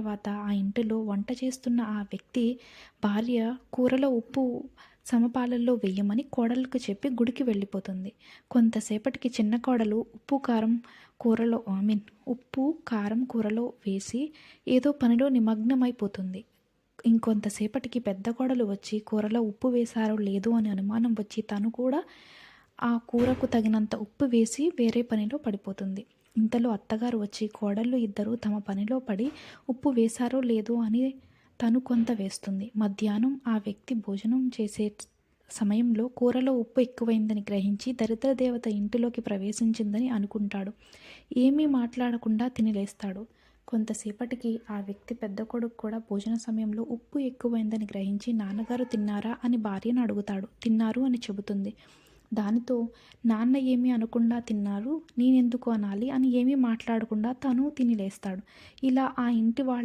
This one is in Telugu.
తర్వాత ఆ ఇంటిలో వంట చేస్తున్న ఆ వ్యక్తి భార్య కూరలో ఉప్పు సమపాలల్లో వేయమని కోడలకు చెప్పి గుడికి వెళ్ళిపోతుంది. కొంతసేపటికి చిన్న కోడలు ఉప్పు కారం కూరలో వేసి ఏదో పనిలో నిమగ్నమైపోతుంది. ఇంకొంతసేపటికి పెద్ద కోడలు వచ్చి కూరలో ఉప్పు వేశారో లేదో అని అనుమానం వచ్చి తను కూడా ఆ కూరకు తగినంత ఉప్పు వేసి వేరే పనిలో పడిపోతుంది. ఇంతలో అత్తగారు వచ్చి కోడళ్ళు ఇద్దరూ తమ పనిలో పడి ఉప్పు వేశారో లేదో అని తను కొంత వేస్తుంది. మధ్యాహ్నం ఆ వ్యక్తి భోజనం చేసే సమయంలో కూరలో ఉప్పు ఎక్కువైందని గ్రహించి దరిద్ర దేవత ఇంటిలోకి ప్రవేశించిందని అనుకుంటాడు. ఏమీ మాట్లాడకుండా తిని లేస్తాడు. కొంతసేపటికి ఆ వ్యక్తి పెద్ద కొడుకు కూడా భోజన సమయంలో ఉప్పు ఎక్కువైందని గ్రహించి నాన్నగారు తిన్నారా అని భార్యను అడుగుతాడు. తిన్నారు అని చెబుతుంది. దానితో నాన్న ఏమీ అనకుండా తిన్నారు, నేనెందుకు అనాలి అని ఏమీ మాట్లాడకుండా తను తిని లేస్తాడు. ఇలా ఆ ఇంటి వాళ్ళ